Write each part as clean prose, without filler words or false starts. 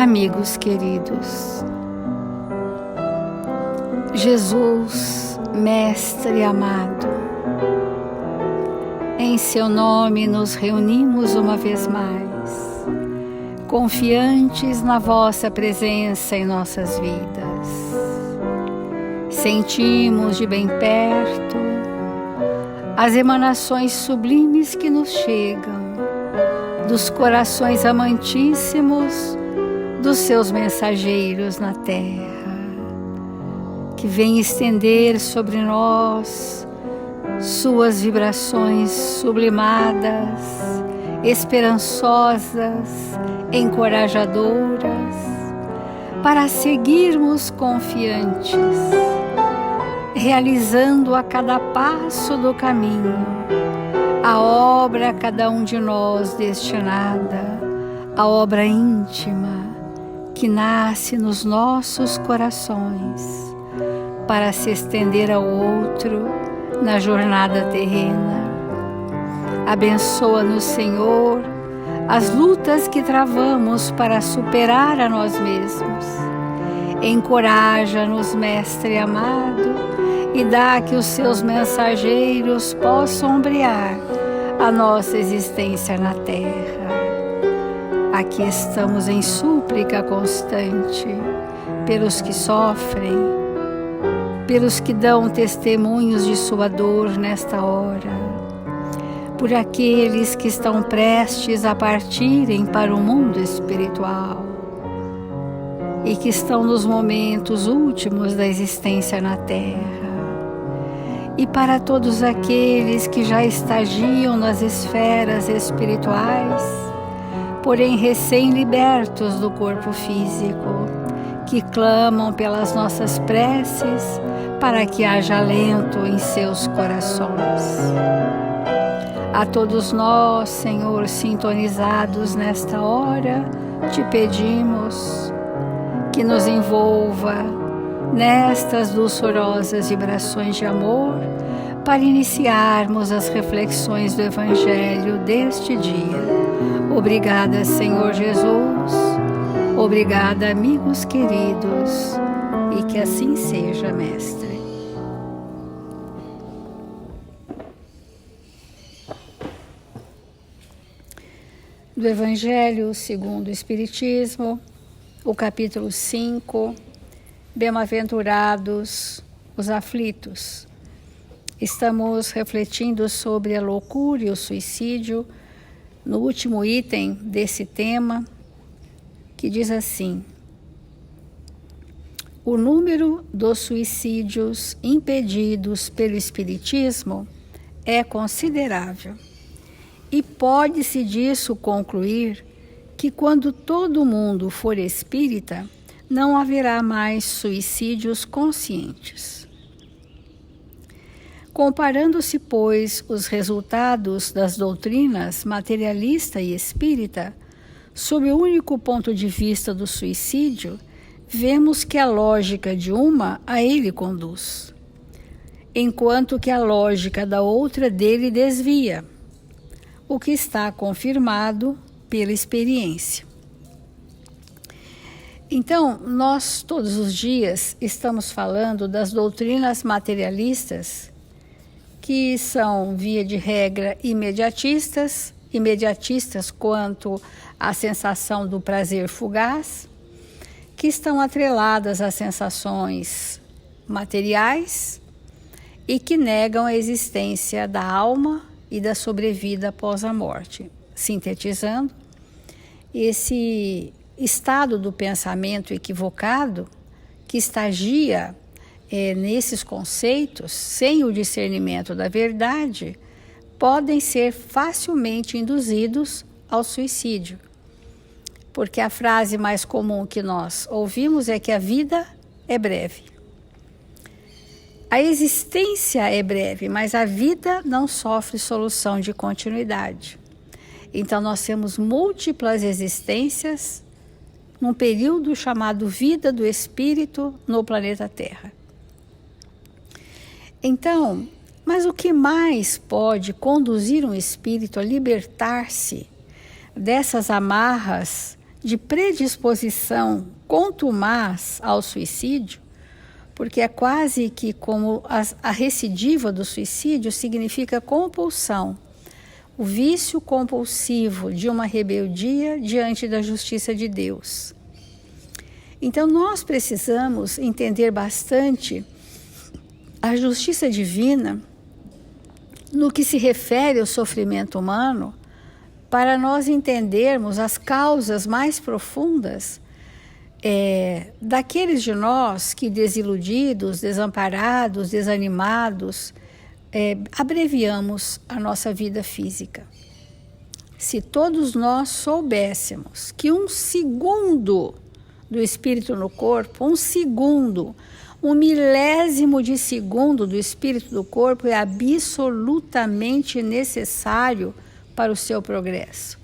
Amigos queridos, Jesus, Mestre amado, em seu nome nos reunimos uma vez mais, confiantes na vossa presença em nossas vidas. Sentimos de bem perto as emanações sublimes que nos chegam dos corações amantíssimos dos seus mensageiros na terra, que vem estender sobre nós suas vibrações sublimadas, esperançosas, encorajadoras, para seguirmos confiantes, realizando a cada passo do caminho a obra a cada um de nós destinada, a obra íntima que nasce nos nossos corações para se estender ao outro na jornada terrena. Abençoa-nos, Senhor, as lutas que travamos para superar a nós mesmos. Encoraja-nos, Mestre amado, e dá que os seus mensageiros possam ombrear a nossa existência na terra. Aqui estamos em súplica constante pelos que sofrem, pelos que dão testemunhos de sua dor nesta hora, por aqueles que estão prestes a partirem para o mundo espiritual e que estão nos momentos últimos da existência na terra, e para todos aqueles que já estagiam nas esferas espirituais, porém recém-libertos do corpo físico, que clamam pelas nossas preces para que haja alento em seus corações. A todos nós, Senhor, sintonizados nesta hora, te pedimos que nos envolva nestas dulçorosas vibrações de amor para iniciarmos as reflexões do Evangelho deste dia. Obrigada, Senhor Jesus. Obrigada, amigos queridos. E que assim seja, Mestre. Do Evangelho segundo o Espiritismo, o capítulo 5, Bem-aventurados os aflitos. Estamos refletindo sobre a loucura e o suicídio no último item desse tema, que diz assim: o número dos suicídios impedidos pelo Espiritismo é considerável, e pode-se disso concluir que quando todo mundo for espírita, não haverá mais suicídios conscientes. Comparando-se, pois, os resultados das doutrinas materialista e espírita, sob o único ponto de vista do suicídio, vemos que a lógica de uma a ele conduz, enquanto que a lógica da outra dele desvia, o que está confirmado pela experiência. Então, nós todos os dias estamos falando das doutrinas materialistas, que são, via de regra, imediatistas quanto à sensação do prazer fugaz, que estão atreladas às sensações materiais e que negam a existência da alma e da sobrevida após a morte. Sintetizando, esse estado do pensamento equivocado que estagia nesses conceitos, sem o discernimento da verdade, podem ser facilmente induzidos ao suicídio. Porque a frase mais comum que nós ouvimos é que a vida é breve. A existência é breve, mas a vida não sofre solução de continuidade. Então nós temos múltiplas existências num período chamado vida do espírito no planeta Terra. Então, mas o que mais pode conduzir um espírito a libertar-se dessas amarras de predisposição contumaz ao suicídio, porque é quase que como a recidiva do suicídio significa compulsão, o vício compulsivo de uma rebeldia diante da justiça de Deus. Então nós precisamos entender bastante a justiça divina no que se refere ao sofrimento humano, para nós entendermos as causas mais profundas daqueles de nós que, desiludidos, desamparados, desanimados, abreviamos a nossa vida física. Se todos nós soubéssemos que 1 segundo do espírito no corpo, 1 segundo, 1 milésimo de segundo do espírito do corpo é absolutamente necessário para o seu progresso.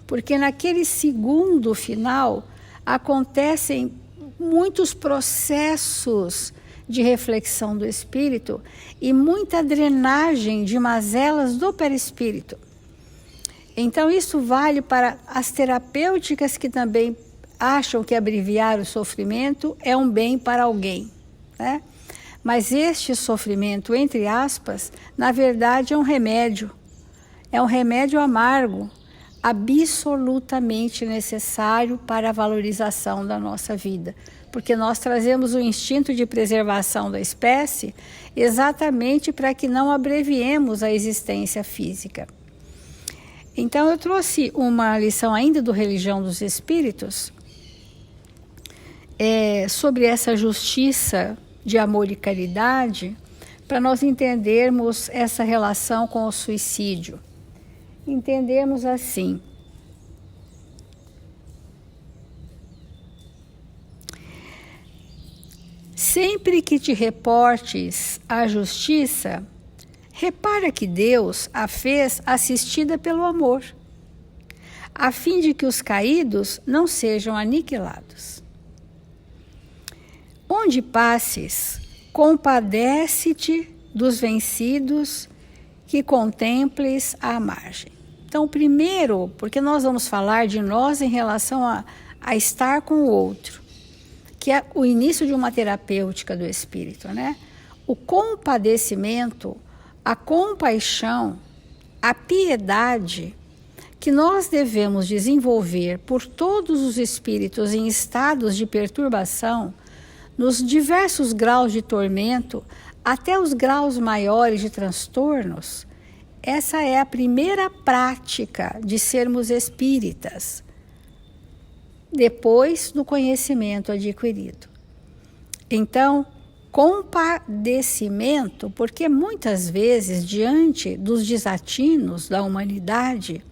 Porque naquele segundo final acontecem muitos processos de reflexão do espírito e muita drenagem de mazelas do perispírito. Então isso vale para as terapêuticas que também acham que abreviar o sofrimento é um bem para alguém, né? Mas este sofrimento, entre aspas, na verdade é um remédio amargo, absolutamente necessário para a valorização da nossa vida, porque nós trazemos o instinto de preservação da espécie exatamente para que não abreviemos a existência física. Então eu trouxe uma lição ainda do Religião dos Espíritos, sobre essa justiça de amor e caridade, para nós entendermos essa relação com o suicídio. Entendemos assim: sempre que te reportes à justiça, repara que Deus a fez assistida pelo amor, a fim de que os caídos não sejam aniquilados. Onde passes, compadece-te dos vencidos, que contemples à margem. Então, primeiro, porque nós vamos falar de nós em relação a estar com o outro, que é o início de uma terapêutica do espírito, né? O compadecimento, a compaixão, a piedade que nós devemos desenvolver por todos os espíritos em estados de perturbação, nos diversos graus de tormento, até os graus maiores de transtornos, essa é a primeira prática de sermos espíritas, depois do conhecimento adquirido. Então, compadecimento, porque muitas vezes, diante dos desatinos da humanidade,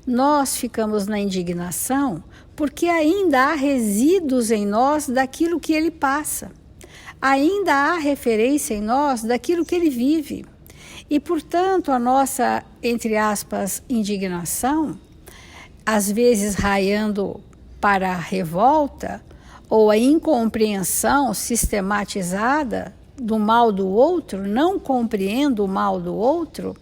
nós ficamos na indignação, porque ainda há resíduos em nós daquilo que ele passa. Ainda há referência em nós daquilo que ele vive. E, portanto, a nossa, entre aspas, indignação, às vezes raiando para a revolta ou a incompreensão sistematizada do mal do outro, não compreendo o mal do outro,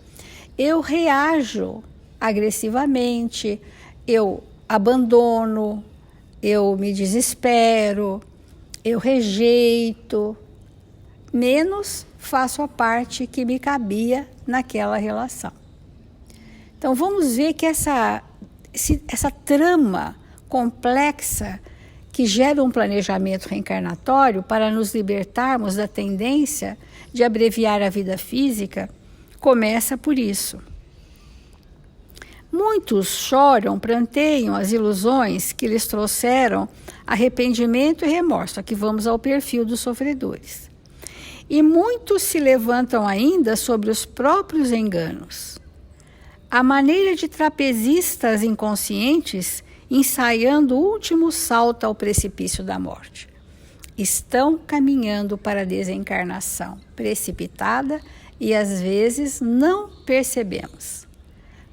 eu reajo agressivamente, eu abandono, eu me desespero, eu rejeito, menos faço a parte que me cabia naquela relação. Então vamos ver que essa trama complexa que gera um planejamento reencarnatório para nos libertarmos da tendência de abreviar a vida física, começa por isso. Muitos choram, pranteiam as ilusões que lhes trouxeram arrependimento e remorso. Aqui vamos ao perfil dos sofredores. E muitos se levantam ainda sobre os próprios enganos. A maneira de trapezistas inconscientes ensaiando o último salto ao precipício da morte. Estão caminhando para a desencarnação precipitada e às vezes não percebemos.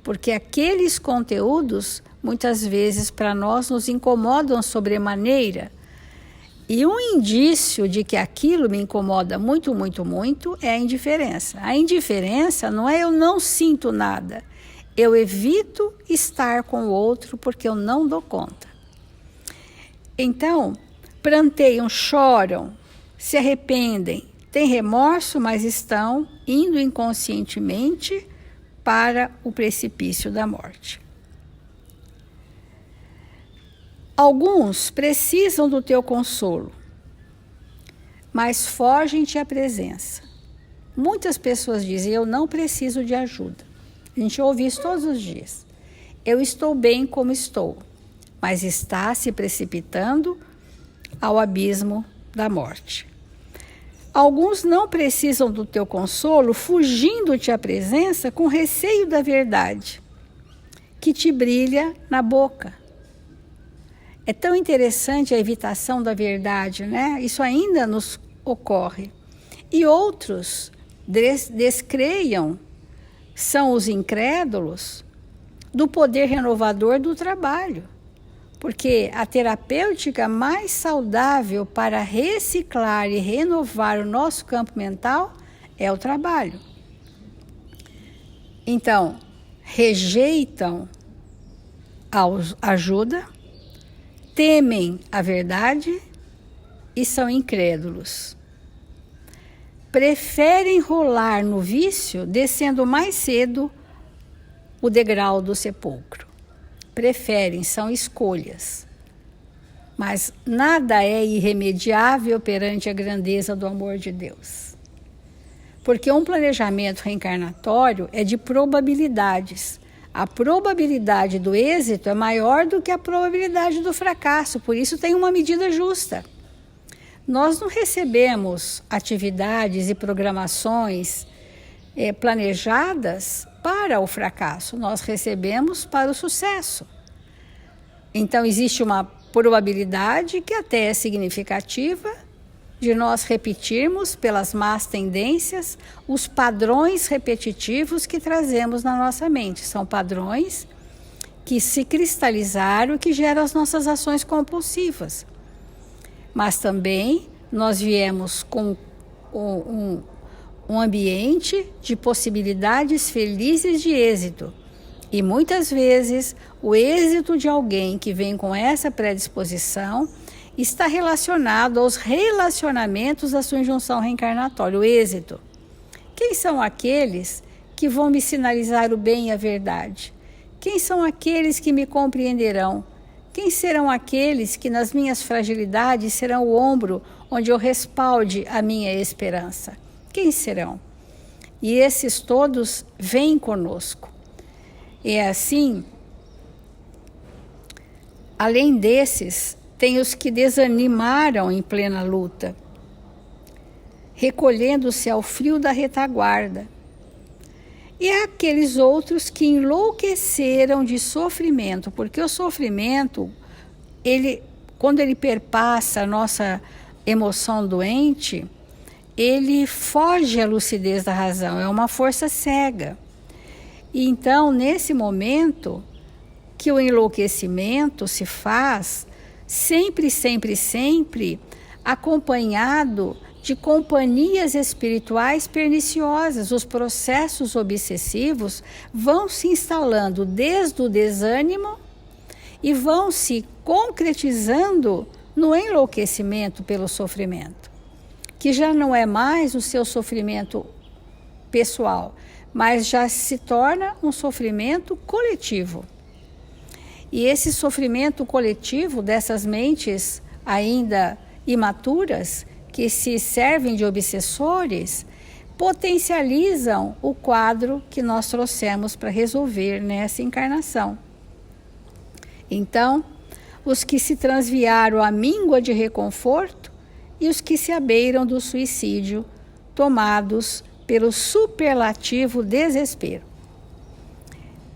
Porque aqueles conteúdos, muitas vezes, para nós, nos incomodam sobremaneira. E um indício de que aquilo me incomoda muito, muito, muito, é a indiferença. A indiferença não é eu não sinto nada. Eu evito estar com o outro porque eu não dou conta. Então, pranteiam, choram, se arrependem, têm remorso, mas estão indo inconscientemente para o precipício da morte. Alguns precisam do teu consolo, mas fogem-te à presença. Muitas pessoas dizem, eu não preciso de ajuda. A gente ouve isso todos os dias. Eu estou bem como estou, mas está se precipitando ao abismo da morte. Alguns não precisam do teu consolo, fugindo-te à presença com receio da verdade, que te brilha na boca. É tão interessante a evitação da verdade, né? Isso ainda nos ocorre. E outros descreiam, são os incrédulos, do poder renovador do trabalho. Porque a terapêutica mais saudável para reciclar e renovar o nosso campo mental é o trabalho. Então, rejeitam a ajuda, temem a verdade e são incrédulos. Preferem rolar no vício, descendo mais cedo o degrau do sepulcro. Preferem, são escolhas. Mas nada é irremediável perante a grandeza do amor de Deus. Porque um planejamento reencarnatório é de probabilidades. A probabilidade do êxito é maior do que a probabilidade do fracasso, por isso tem uma medida justa. Nós não recebemos atividades e programações planejadas para o fracasso, nós recebemos para o sucesso. Então existe uma probabilidade que até é significativa de nós repetirmos pelas más tendências os padrões repetitivos que trazemos na nossa mente. São padrões que se cristalizaram e que geram as nossas ações compulsivas. Mas também nós viemos com um ambiente de possibilidades felizes de êxito. E muitas vezes o êxito de alguém que vem com essa predisposição está relacionado aos relacionamentos da sua injunção reencarnatória, o êxito. Quem são aqueles que vão me sinalizar o bem e a verdade? Quem são aqueles que me compreenderão? Quem serão aqueles que nas minhas fragilidades serão o ombro onde eu respalde a minha esperança? Quem serão? E esses todos vêm conosco. E assim, além desses, tem os que desanimaram em plena luta, recolhendo-se ao frio da retaguarda. E há aqueles outros que enlouqueceram de sofrimento, porque o sofrimento, quando ele perpassa a nossa emoção doente, ele foge à lucidez da razão, é uma força cega. E então, nesse momento, que o enlouquecimento se faz sempre, sempre, sempre acompanhado de companhias espirituais perniciosas. Os processos obsessivos vão se instalando desde o desânimo e vão se concretizando no enlouquecimento pelo sofrimento, que já não é mais o seu sofrimento pessoal, mas já se torna um sofrimento coletivo. E esse sofrimento coletivo dessas mentes ainda imaturas, que se servem de obsessores, potencializam o quadro que nós trouxemos para resolver nessa encarnação. Então, os que se transviaram à míngua de reconforto e os que se abeiram do suicídio, tomados pelo superlativo desespero.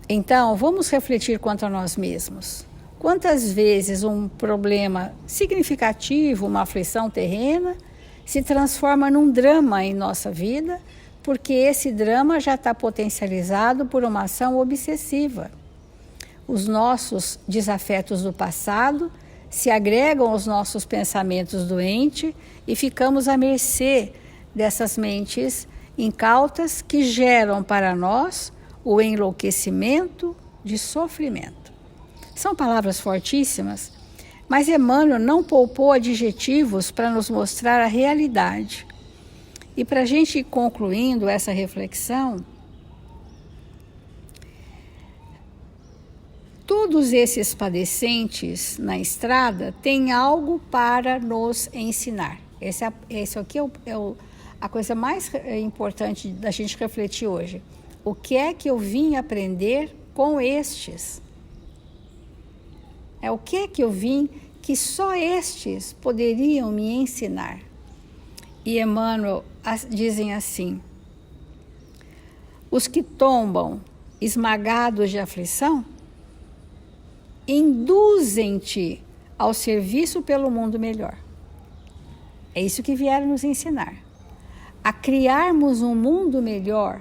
Então, vamos refletir quanto a nós mesmos. Quantas vezes um problema significativo, uma aflição terrena, se transforma num drama em nossa vida, porque esse drama já está potencializado por uma ação obsessiva. Os nossos desafetos do passado se agregam aos nossos pensamentos doentes e ficamos à mercê dessas mentes incautas que geram para nós o enlouquecimento de sofrimento. São palavras fortíssimas, Mas Emmanuel não poupou adjetivos para nos mostrar a realidade. E para a gente ir concluindo essa reflexão, todos esses padecentes na estrada têm algo para nos ensinar. Esse aqui é a coisa mais importante da gente refletir hoje. O que é que eu vim aprender com estes? O que é que eu vim que só estes poderiam me ensinar? E Emmanuel dizem assim: os que tombam esmagados de aflição induzem-te ao serviço pelo mundo melhor. É isso que vieram nos ensinar. A criarmos um mundo melhor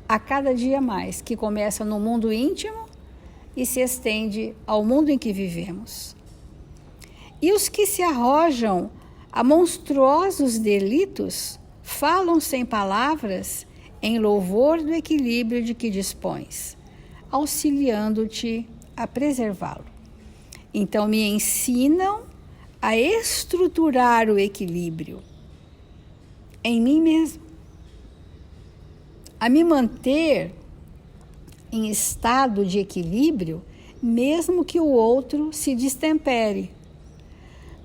a cada dia mais, que começa no mundo íntimo e se estende ao mundo em que vivemos. E os que se arrojam a monstruosos delitos falam sem palavras em louvor do equilíbrio de que dispões, auxiliando-te a preservá-lo. Então me ensinam a estruturar o equilíbrio em mim mesmo, a me manter em estado de equilíbrio, mesmo que o outro se destempere.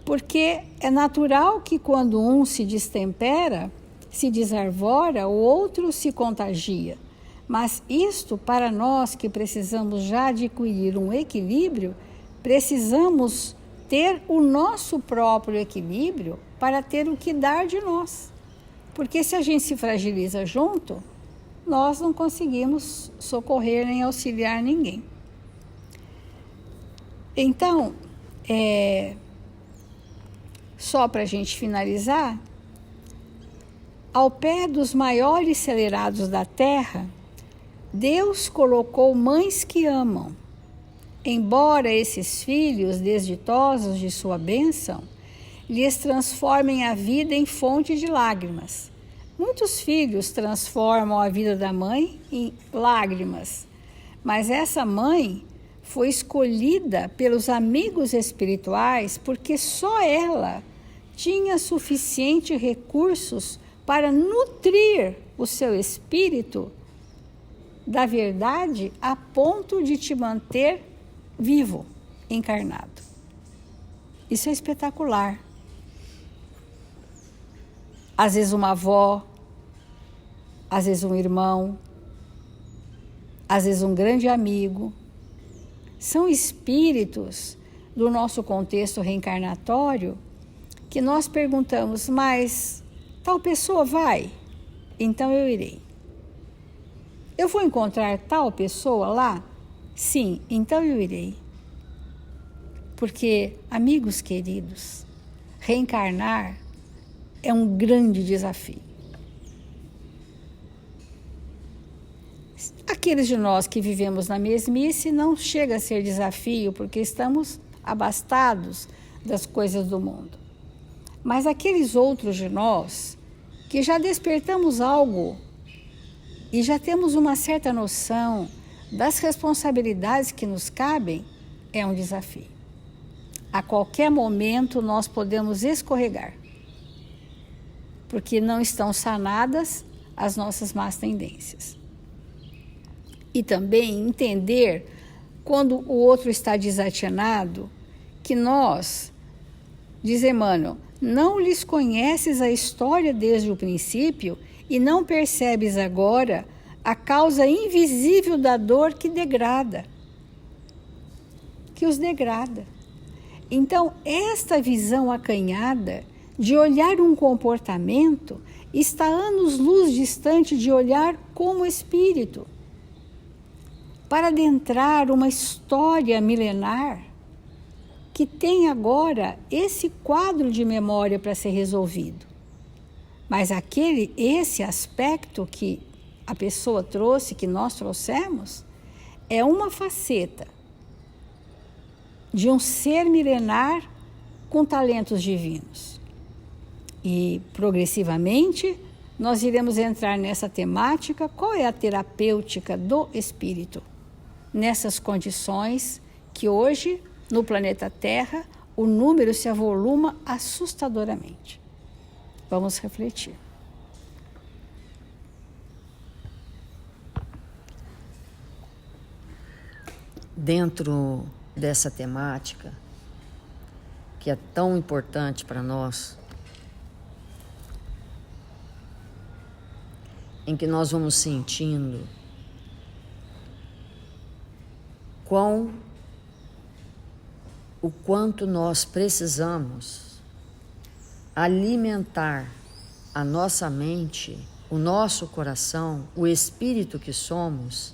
Porque é natural que quando um se destempera, se desarvora, o outro se contagia. Mas isto, para nós que precisamos já adquirir um equilíbrio, precisamos ter o nosso próprio equilíbrio para ter o que dar de nós. Porque se a gente se fragiliza junto, nós não conseguimos socorrer nem auxiliar ninguém. Então, só para a gente finalizar, ao pé dos maiores celerados da terra, Deus colocou mães que amam. Embora esses filhos desditosos de sua bênção lhes transformem a vida em fonte de lágrimas. Muitos filhos transformam a vida da mãe em lágrimas, mas essa mãe foi escolhida pelos amigos espirituais porque só ela tinha suficientes recursos para nutrir o seu espírito da verdade a ponto de te manter vivo, encarnado. Isso é espetacular. Às vezes uma avó, às vezes um irmão, às vezes um grande amigo. São espíritos do nosso contexto reencarnatório que nós perguntamos, mas tal pessoa vai? Então eu irei. Eu vou encontrar tal pessoa lá? Sim, então eu irei. Porque, amigos queridos, reencarnar é um grande desafio. Aqueles de nós que vivemos na mesmice não chega a ser desafio, porque estamos abastados das coisas do mundo. Mas aqueles outros de nós que já despertamos algo e já temos uma certa noção das responsabilidades que nos cabem, é um desafio. A qualquer momento nós podemos escorregar, porque não estão sanadas as nossas más tendências. E também entender, quando o outro está desatinado, que nós, diz Emmanuel, não lhes conheces a história desde o princípio e não percebes agora a causa invisível da dor que degrada, que os degrada. Então, esta visão acanhada de olhar um comportamento está anos-luz distante de olhar como espírito, para adentrar uma história milenar que tem agora esse quadro de memória para ser resolvido. Mas esse aspecto que a pessoa trouxe, que nós trouxemos, é uma faceta de um ser milenar com talentos divinos. E, progressivamente, nós iremos entrar nessa temática, qual é a terapêutica do espírito, nessas condições que hoje, no planeta Terra, o número se avoluma assustadoramente. Vamos refletir. Dentro dessa temática, que é tão importante para nós, em que nós vamos sentindo o quanto nós precisamos alimentar a nossa mente, o nosso coração, o espírito que somos,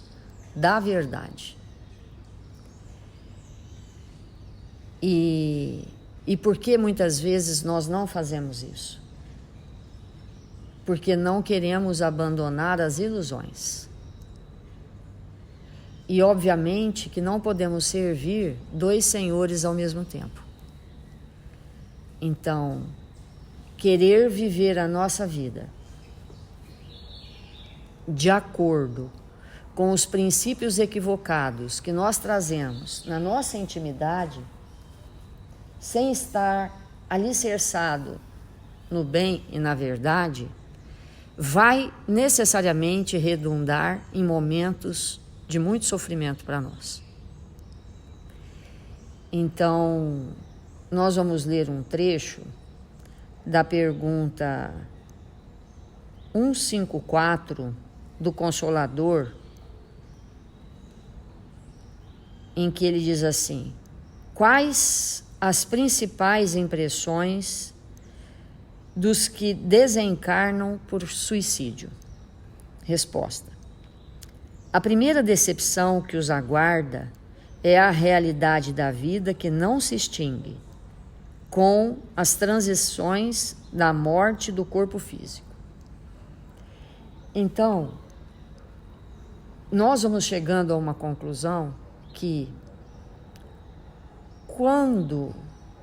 da verdade. E por que muitas vezes nós não fazemos isso? Porque não queremos abandonar as ilusões. E obviamente que não podemos servir dois senhores ao mesmo tempo. Então, querer viver a nossa vida de acordo com os princípios equivocados que nós trazemos na nossa intimidade, sem estar alicerçado no bem e na verdade, vai necessariamente redundar em momentos de muito sofrimento para nós. Então, nós vamos ler um trecho da pergunta 154 do Consolador, em que ele diz assim: quais as principais impressões dos que desencarnam por suicídio? Resposta: a primeira decepção que os aguarda é a realidade da vida que não se extingue com as transições da morte do corpo físico. Então, nós vamos chegando a uma conclusão que quando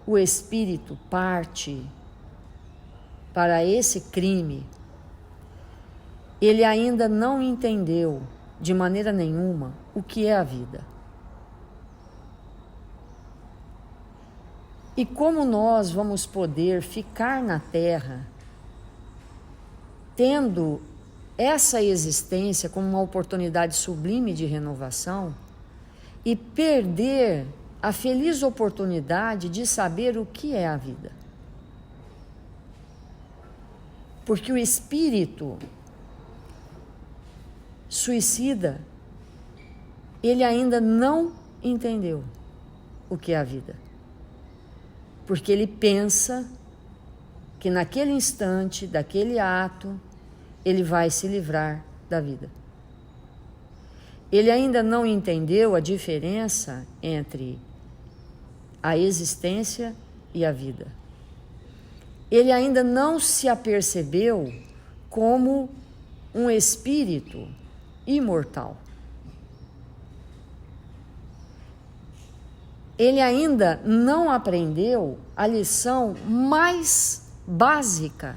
o espírito parte para esse crime, ele ainda não entendeu de maneira nenhuma o que é a vida. E como nós vamos poder ficar na Terra tendo essa existência como uma oportunidade sublime de renovação e perder a feliz oportunidade de saber o que é a vida? Porque o espírito suicida, ele ainda não entendeu o que é a vida. Porque ele pensa que naquele instante, daquele ato, ele vai se livrar da vida. Ele ainda não entendeu a diferença entre a existência e a vida. Ele ainda não se apercebeu como um espírito imortal. Ele ainda não aprendeu a lição mais básica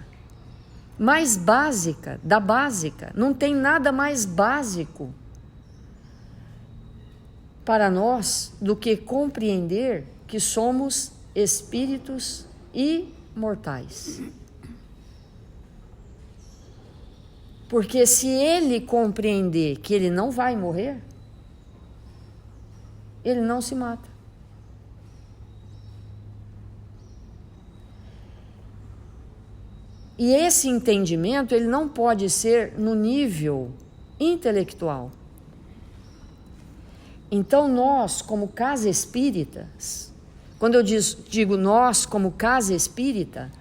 da básica. Não tem nada mais básico para nós do que compreender que somos espíritos imortais. Porque se ele compreender que ele não vai morrer, ele não se mata. E esse entendimento, ele não pode ser no nível intelectual. Então nós, como casa espíritas, quando eu digo nós como casa espírita,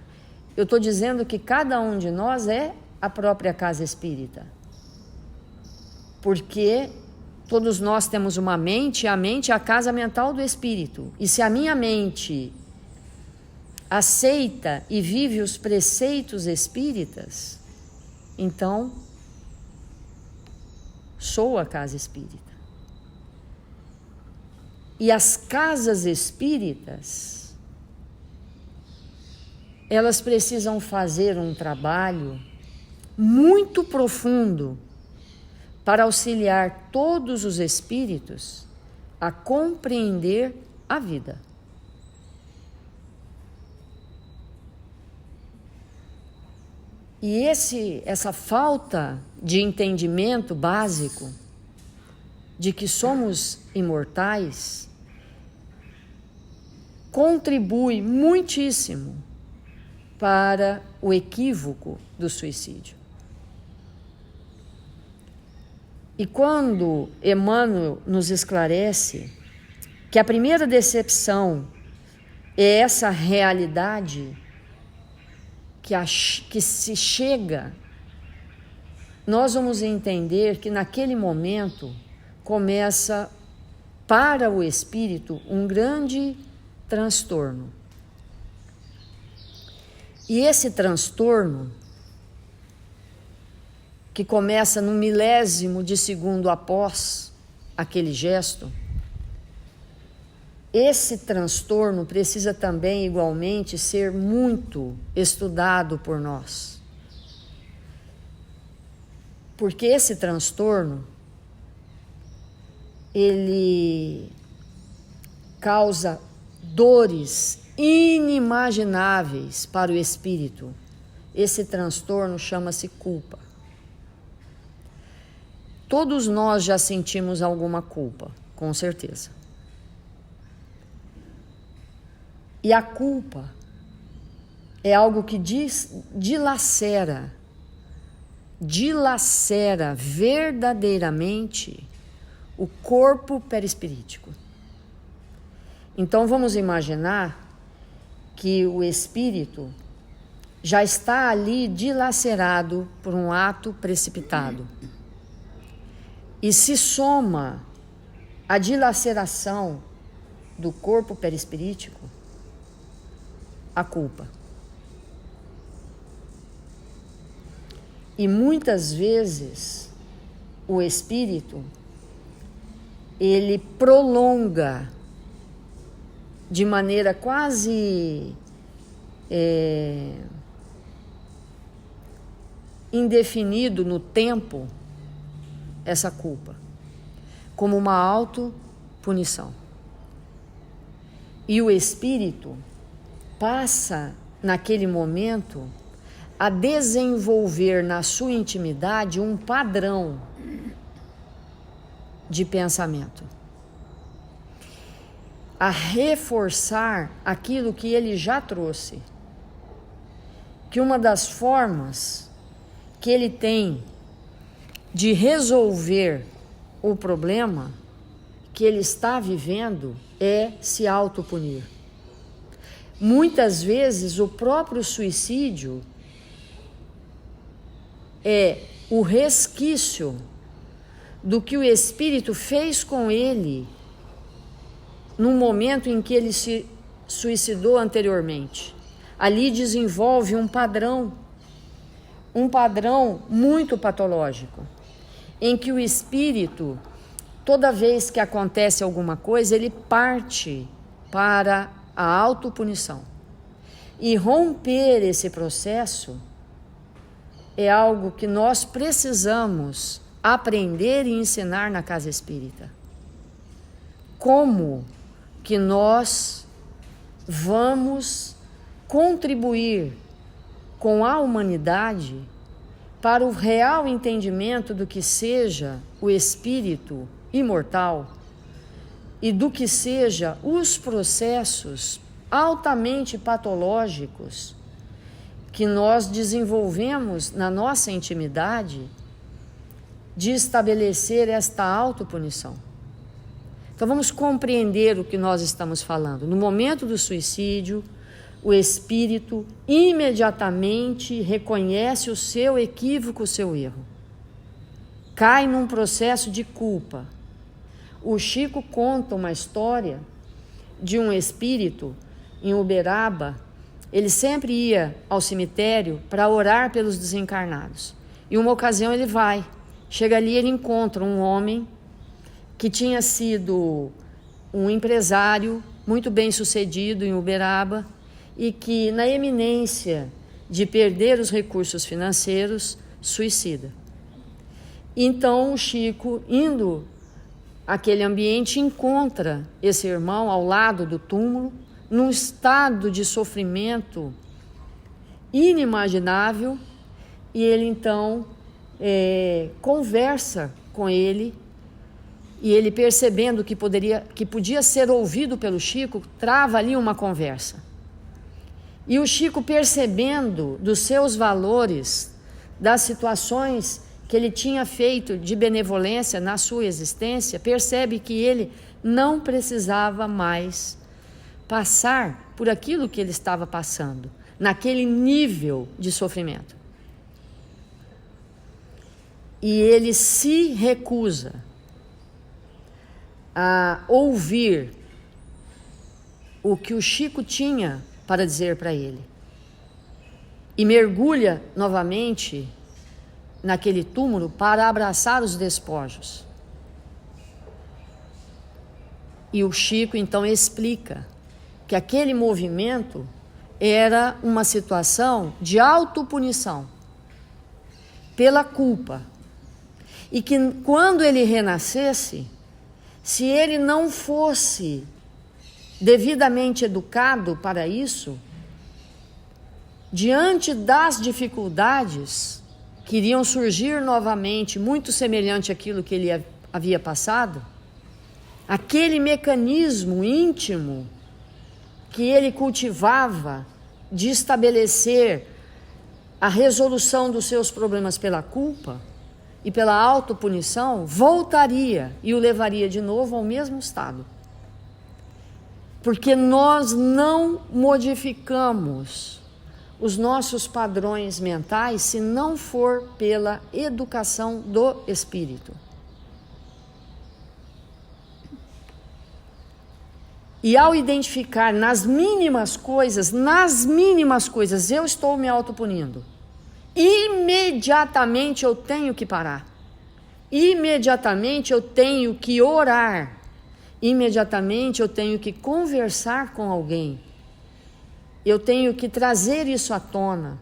eu estou dizendo que cada um de nós é a própria casa espírita. Porque todos nós temos uma mente, e a mente é a casa mental do espírito. E se a minha mente aceita e vive os preceitos espíritas, então sou a casa espírita. E as casas espíritas, elas precisam fazer um trabalho muito profundo para auxiliar todos os espíritos a compreender a vida. E essa falta de entendimento básico de que somos imortais contribui muitíssimo para o equívoco do suicídio. E quando Emmanuel nos esclarece que a primeira decepção é essa realidade que se chega, nós vamos entender que naquele momento começa para o espírito um grande transtorno. E esse transtorno, que começa no milésimo de segundo após aquele gesto, esse transtorno precisa também, igualmente, ser muito estudado por nós. Porque esse transtorno, ele causa dores inimagináveis para o espírito. Esse transtorno chama-se culpa. Todos nós já sentimos alguma culpa, com certeza. E a culpa é algo que dilacera verdadeiramente o corpo perispirítico. Então vamos imaginar que o espírito já está ali dilacerado por um ato precipitado. E se soma a dilaceração do corpo perispirítico a culpa. E muitas vezes o espírito, ele prolonga de maneira quase indefinido no tempo essa culpa, como uma autopunição. E o espírito passa, naquele momento, a desenvolver na sua intimidade um padrão de pensamento, a reforçar aquilo que ele já trouxe, que uma das formas que ele tem de resolver o problema que ele está vivendo é se autopunir. Muitas vezes o próprio suicídio é o resquício do que o espírito fez com ele no momento em que ele se suicidou anteriormente. Ali desenvolve um padrão muito patológico, em que o espírito, toda vez que acontece alguma coisa, ele parte para a autopunição. E romper esse processo é algo que nós precisamos aprender e ensinar na casa espírita. Como que nós vamos contribuir com a humanidade para o real entendimento do que seja o espírito imortal e do que seja os processos altamente patológicos que nós desenvolvemos na nossa intimidade de estabelecer esta autopunição. Então vamos compreender o que nós estamos falando. No momento do suicídio, o espírito imediatamente reconhece o seu equívoco, o seu erro. Cai num processo de culpa. O Chico conta uma história de um espírito em Uberaba. Ele sempre ia ao cemitério para orar pelos desencarnados. E uma ocasião ele vai. Chega ali e ele encontra um homem que tinha sido um empresário muito bem sucedido em Uberaba e que, na eminência de perder os recursos financeiros, suicida. Então o Chico, indo àquele ambiente, encontra esse irmão ao lado do túmulo, num estado de sofrimento inimaginável, e ele então conversa com ele, e ele, percebendo que podia ser ouvido pelo Chico, trava ali uma conversa. E o Chico, percebendo dos seus valores, das situações que ele tinha feito de benevolência na sua existência, percebe que ele não precisava mais passar por aquilo que ele estava passando, naquele nível de sofrimento. E ele se recusa a ouvir o que o Chico tinha para dizer para ele. E mergulha novamente naquele túmulo para abraçar os despojos. E o Chico então explica que aquele movimento era uma situação de autopunição pela culpa. E que quando ele renascesse, se ele não fosse devidamente educado para isso, diante das dificuldades que iriam surgir novamente, muito semelhante àquilo que ele havia passado, aquele mecanismo íntimo que ele cultivava de estabelecer a resolução dos seus problemas pela culpa e pela autopunição, voltaria e o levaria de novo ao mesmo estado. Porque nós não modificamos os nossos padrões mentais se não for pela educação do espírito. E ao identificar nas mínimas coisas, eu estou me autopunindo, imediatamente eu tenho que parar, imediatamente eu tenho que orar, imediatamente eu tenho que conversar com alguém, eu tenho que trazer isso à tona,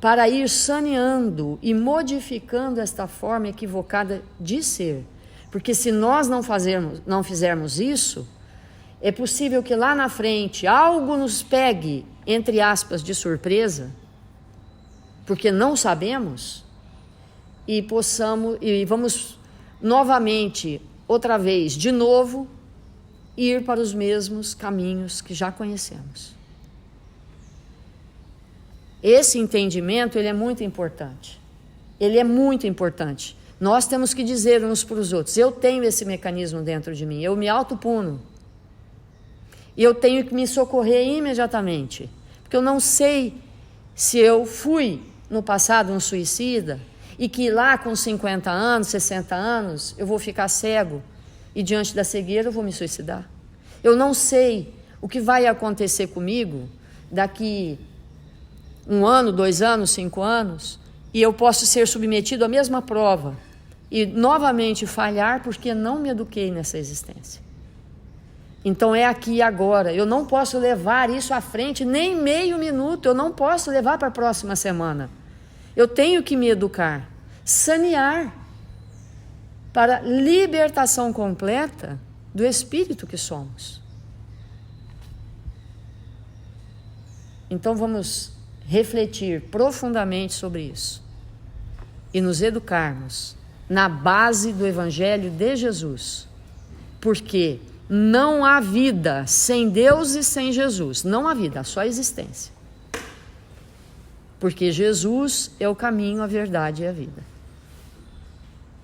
para ir saneando e modificando esta forma equivocada de ser. Porque se nós não fizermos isso, é possível que lá na frente algo nos pegue, entre aspas, de surpresa, porque não sabemos, e vamos novamente, outra vez, de novo, ir para os mesmos caminhos que já conhecemos. Esse entendimento, ele é muito importante. Ele é muito importante. Nós temos que dizer uns para os outros, eu tenho esse mecanismo dentro de mim, eu me autopuno. E eu tenho que me socorrer imediatamente, porque eu não sei se eu fui no passado um suicida e que lá com 50 anos, 60 anos, eu vou ficar cego e diante da cegueira eu vou me suicidar. Eu não sei o que vai acontecer comigo daqui 1 ano, 2 anos, 5 anos, e eu posso ser submetido à mesma prova e novamente falhar porque não me eduquei nessa existência. Então é aqui e agora, eu não posso levar isso à frente nem meio minuto, eu não posso levar para a próxima semana. Eu tenho que me educar, sanear, para libertação completa do espírito que somos. Então vamos refletir profundamente sobre isso e nos educarmos na base do Evangelho de Jesus, porque não há vida sem Deus e sem Jesus. Não há vida, há só existência. Porque Jesus é o caminho, a verdade e a vida.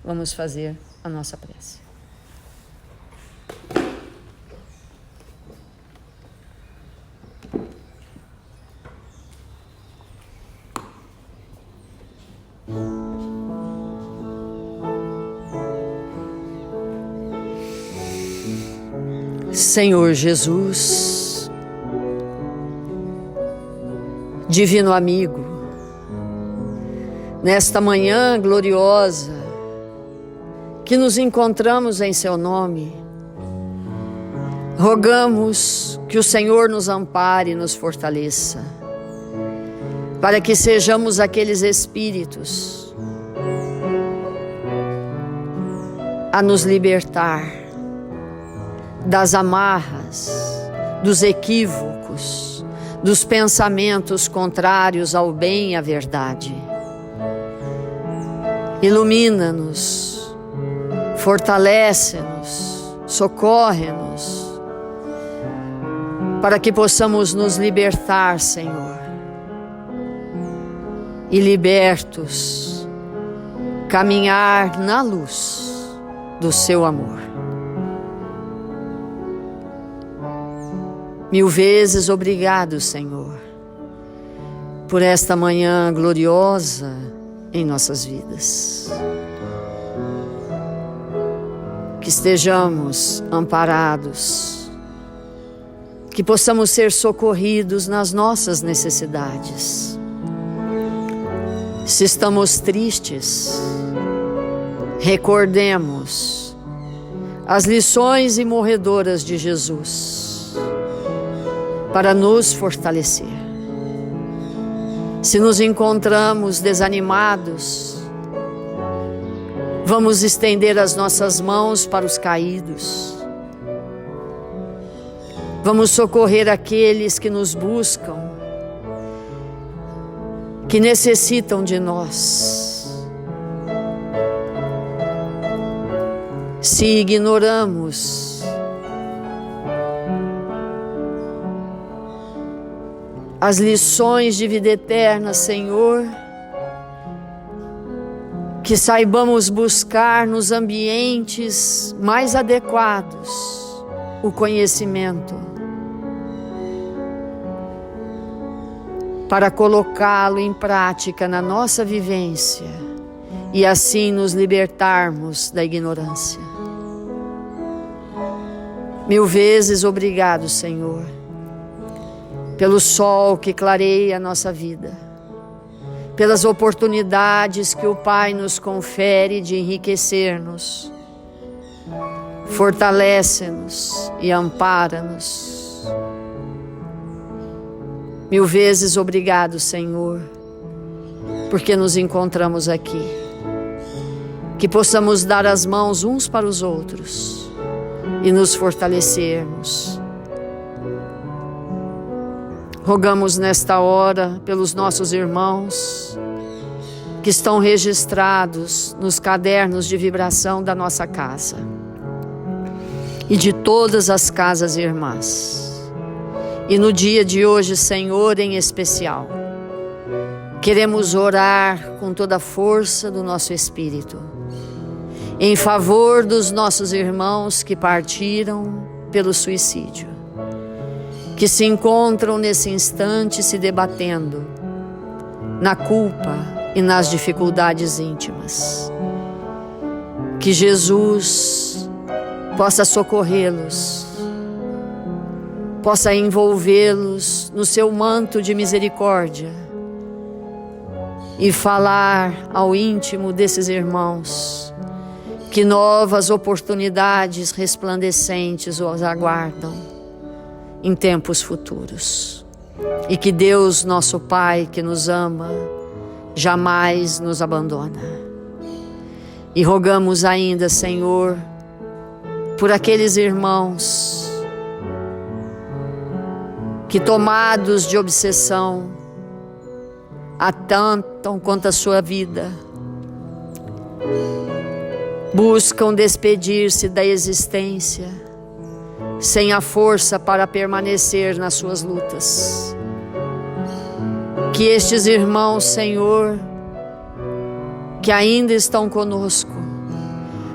Vamos fazer a nossa prece. Senhor Jesus, divino amigo, nesta manhã gloriosa que nos encontramos em seu nome, rogamos que o Senhor nos ampare e nos fortaleça, para que sejamos aqueles espíritos a nos libertar das amarras, dos equívocos, dos pensamentos contrários ao bem e à verdade. Ilumina-nos, fortalece-nos, socorre-nos, para que possamos nos libertar, Senhor, e libertos, caminhar na luz do Seu amor. 1000 vezes obrigado, Senhor, por esta manhã gloriosa em nossas vidas. Que estejamos amparados, que possamos ser socorridos nas nossas necessidades. Se estamos tristes, recordemos as lições imorredoras de Jesus para nos fortalecer. Se nos encontramos desanimados, vamos estender as nossas mãos para os caídos. Vamos socorrer aqueles que nos buscam, que necessitam de nós. Se ignoramos as lições de vida eterna, Senhor, que saibamos buscar nos ambientes mais adequados o conhecimento, para colocá-lo em prática na nossa vivência e assim nos libertarmos da ignorância. 1000 vezes obrigado, Senhor, pelo sol que clareia a nossa vida, pelas oportunidades que o Pai nos confere de enriquecer-nos, fortalece-nos e ampara-nos. 1000 vezes obrigado, Senhor, porque nos encontramos aqui. Que possamos dar as mãos uns para os outros e nos fortalecermos. Rogamos nesta hora pelos nossos irmãos que estão registrados nos cadernos de vibração da nossa casa e de todas as casas irmãs. E no dia de hoje, Senhor, em especial, queremos orar com toda a força do nosso espírito em favor dos nossos irmãos que partiram pelo suicídio, que se encontram nesse instante se debatendo na culpa e nas dificuldades íntimas. Que Jesus possa socorrê-los, possa envolvê-los no seu manto de misericórdia e falar ao íntimo desses irmãos que novas oportunidades resplandecentes os aguardam em tempos futuros. E que Deus, nosso Pai, que nos ama, jamais nos abandona. E rogamos ainda, Senhor, por aqueles irmãos que, tomados de obsessão, atentam contra a sua vida, buscam despedir-se da existência, sem a força para permanecer nas suas lutas. Que estes irmãos, Senhor, que ainda estão conosco,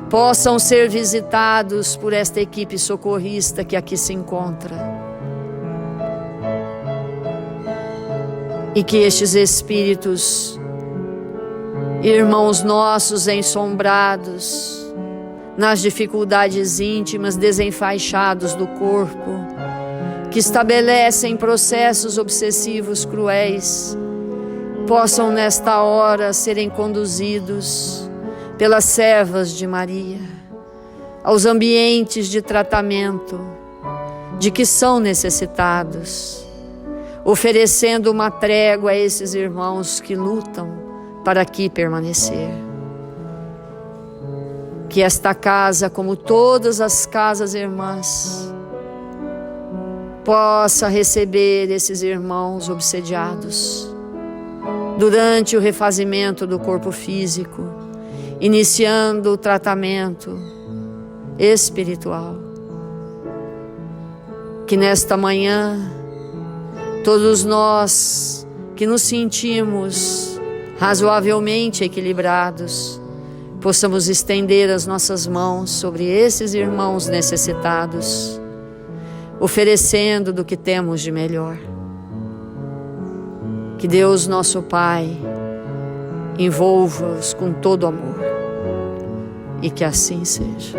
possam ser visitados por esta equipe socorrista que aqui se encontra. E que estes espíritos, irmãos nossos ensombrados, nas dificuldades íntimas, desenfaixados do corpo, que estabelecem processos obsessivos cruéis, possam nesta hora serem conduzidos pelas servas de Maria aos ambientes de tratamento de que são necessitados, oferecendo uma trégua a esses irmãos que lutam para aqui permanecer. Que esta casa, como todas as casas irmãs, possa receber esses irmãos obsediados durante o refazimento do corpo físico iniciando o tratamento espiritual. Que nesta manhã, todos nós que nos sentimos razoavelmente equilibrados, possamos estender as nossas mãos sobre esses irmãos necessitados, oferecendo do que temos de melhor. Que Deus, nosso Pai, envolva-os com todo amor, e que assim seja.